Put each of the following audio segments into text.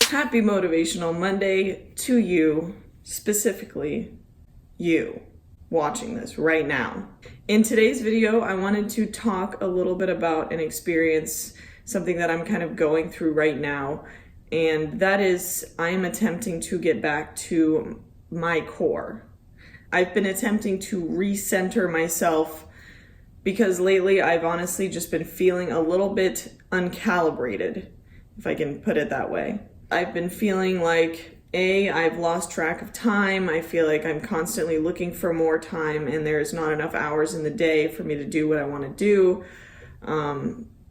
Happy Motivational Monday to you, specifically you watching this right now. In today's video, I wanted to talk a little bit about an experience, something that I'm kind of going through right now, and that is I am attempting to get back to my core. I've been attempting to recenter myself because lately I've honestly just been feeling a little bit uncalibrated, if I can put it that way. I've been feeling like, I've lost track of time. I feel like I'm constantly looking for more time and there's not enough hours in the day for me to do what I want to do.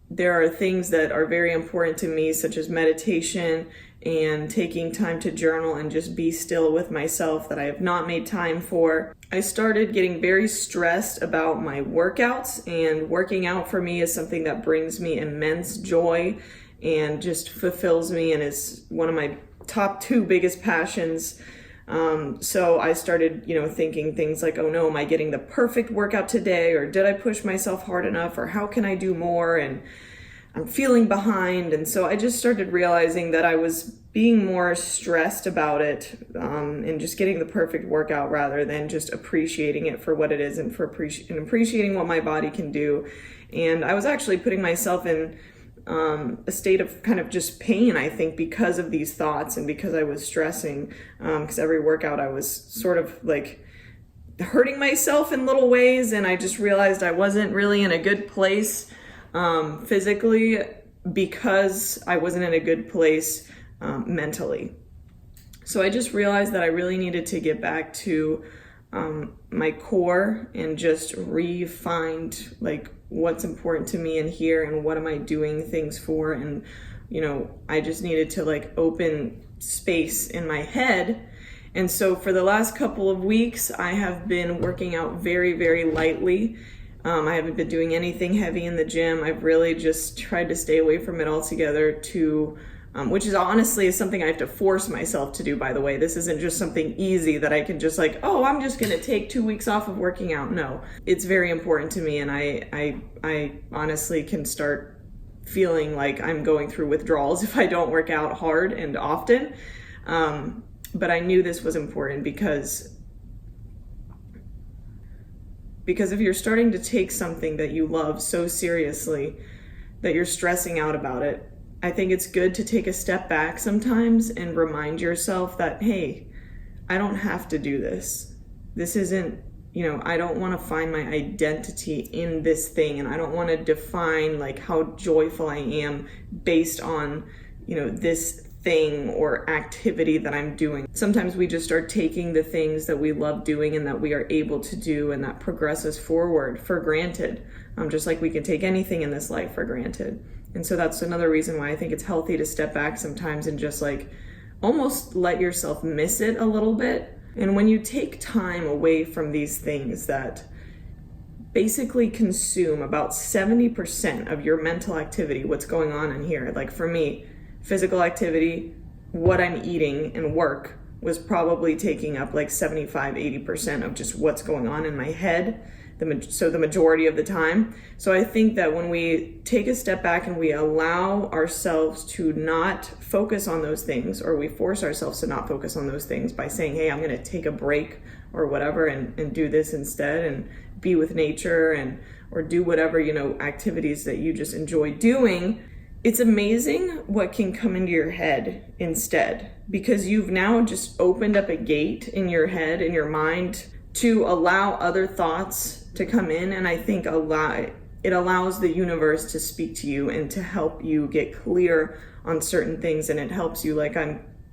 There are things that are very important to me, such as meditation and taking time to journal and just be still with myself, that I have not made time for. I started getting very stressed about my workouts, and working out for me is something that brings me immense joy and just fulfills me and is one of my top two biggest passions. So I started, thinking things like, oh no, am I getting the perfect workout today? Or did I push myself hard enough? Or how can I do more? And I'm feeling behind. And so I just started realizing that I was being more stressed about it, and just getting the perfect workout rather than just appreciating it for what it is and appreciating what my body can do. And I was actually putting myself in a state of kind of just pain, I think, because of these thoughts and because I was stressing, because every workout I was sort of like hurting myself in little ways, and I just realized I wasn't really in a good place physically because I wasn't in a good place mentally. So I just realized that I really needed to get back to my core and just re-find like what's important to me in here and what am I doing things for. And I just needed to like open space in my head. And so for the last couple of weeks I have been working out very, very lightly. I haven't been doing anything heavy in the gym. I've really just tried to stay away from it altogether, which is honestly something I have to force myself to do, by the way. This isn't just something easy that I can just like, I'm just going to take 2 weeks off of working out. No, it's very important to me. And I honestly can start feeling like I'm going through withdrawals if I don't work out hard and often. But I knew this was important because if you're starting to take something that you love so seriously that you're stressing out about it, I think it's good to take a step back sometimes and remind yourself that, hey, I don't have to do this. This isn't, I don't want to find my identity in this thing, and I don't want to define like how joyful I am based on, this thing or activity that I'm doing. Sometimes we just start taking the things that we love doing and that we are able to do and that progress us forward for granted, just like we can take anything in this life for granted. And so that's another reason why I think it's healthy to step back sometimes and just like almost let yourself miss it a little bit. And when you take time away from these things that basically consume about 70% of your mental activity, what's going on in here, like for me, physical activity, what I'm eating, and work was probably taking up like 75-80% of just what's going on in my head, so the majority of the time. So I think that when we take a step back and we allow ourselves to not focus on those things, or we force ourselves to not focus on those things by saying, hey, I'm going to take a break or whatever and do this instead and be with nature or do whatever, activities that you just enjoy doing, it's amazing what can come into your head instead, because you've now just opened up a gate in your head, in your mind, to allow other thoughts to come in. And I think it allows the universe to speak to you and to help you get clear on certain things. And it helps you, like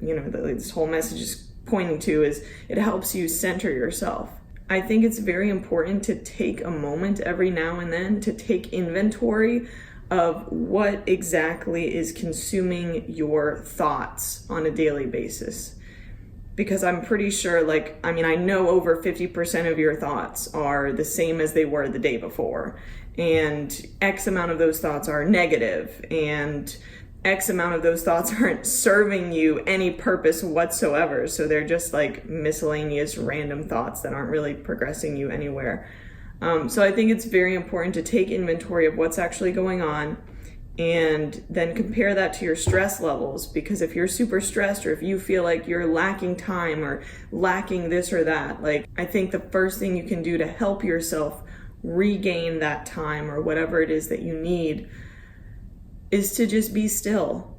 this whole message is pointing to, is it helps you center yourself. I think it's very important to take a moment every now and then to take inventory of what exactly is consuming your thoughts on a daily basis. Because I'm pretty sure, I know over 50% of your thoughts are the same as they were the day before. And X amount of those thoughts are negative, and X amount of those thoughts aren't serving you any purpose whatsoever. So they're just like miscellaneous random thoughts that aren't really progressing you anywhere. So I think it's very important to take inventory of what's actually going on and then compare that to your stress levels. Because if you're super stressed, or if you feel like you're lacking time or lacking this or that, like, I think the first thing you can do to help yourself regain that time or whatever it is that you need is to just be still.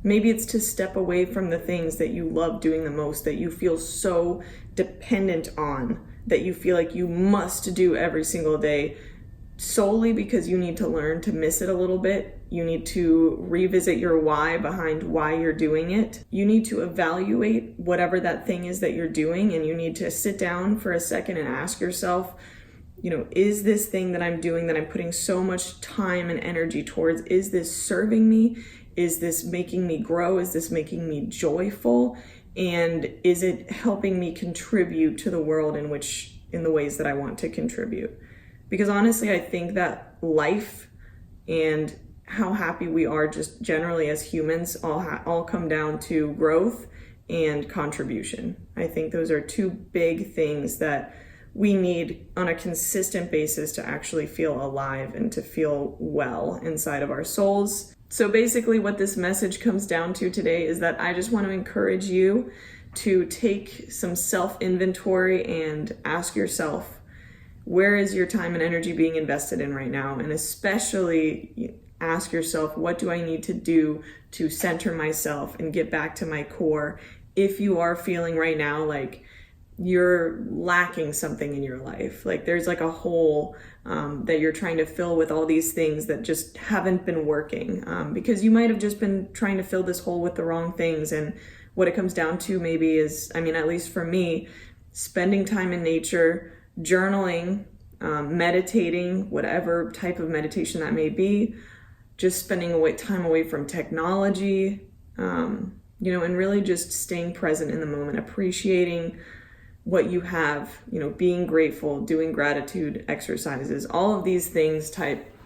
Maybe it's to step away from the things that you love doing the most, that you feel so dependent on, that you feel like you must do every single day, solely because you need to learn to miss it a little bit. You need to revisit your why behind why you're doing it. You need to evaluate whatever that thing is that you're doing, and you need to sit down for a second and ask yourself, is this thing that I'm doing, that I'm putting so much time and energy towards, is this serving me? Is this making me grow? Is this making me joyful? And is it helping me contribute to the world in the ways that I want to contribute? Because honestly, I think that life and how happy we are just generally as humans all come down to growth and contribution. I think those are two big things that we need on a consistent basis to actually feel alive and to feel well inside of our souls. So basically what this message comes down to today is that I just want to encourage you to take some self-inventory and ask yourself, where is your time and energy being invested in right now? And especially ask yourself, what do I need to do to center myself and get back to my core? If you are feeling right now like you're lacking something in your life, like there's like a hole that you're trying to fill with all these things that just haven't been working, because you might have just been trying to fill this hole with the wrong things. And what it comes down to maybe is, at least for me, spending time in nature, journaling, meditating, whatever type of meditation that may be, just spending time away from technology, and really just staying present in the moment, appreciating what you have, being grateful, doing gratitude exercises, all of these things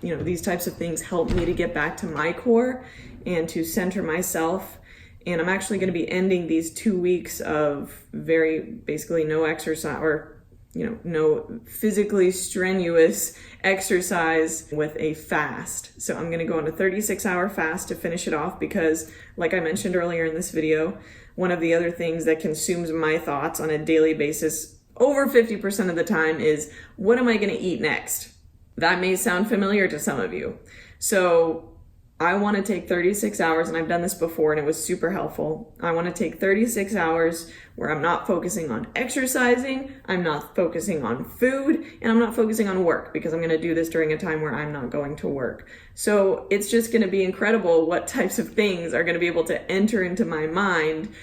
these types of things help me to get back to my core and to center myself. And I'm actually going to be ending these 2 weeks of basically no exercise, or no physically strenuous exercise, with a fast. So I'm going to go on a 36-hour fast to finish it off, because like I mentioned earlier in this video, one of the other things that consumes my thoughts on a daily basis over 50% of the time is, what am I going to eat next? That may sound familiar to some of you. So I want to take 36 hours, and I've done this before and it was super helpful. I want to take 36 hours where I'm not focusing on exercising, I'm not focusing on food, and I'm not focusing on work, because I'm going to do this during a time where I'm not going to work. So it's just going to be incredible what types of things are going to be able to enter into my mind,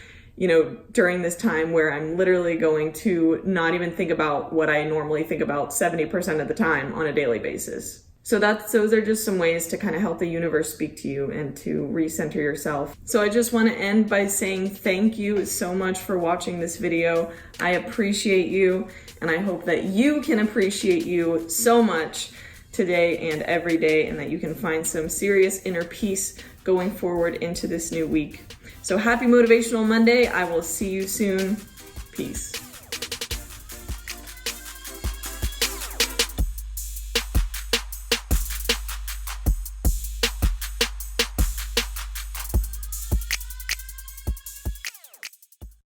during this time where I'm literally going to not even think about what I normally think about 70% of the time on a daily basis. So those are just some ways to kind of help the universe speak to you and to recenter yourself. So I just want to end by saying thank you so much for watching this video. I appreciate you, and I hope that you can appreciate you so much today and every day, and that you can find some serious inner peace going forward into this new week. So happy Motivational Monday. I will see you soon. Peace.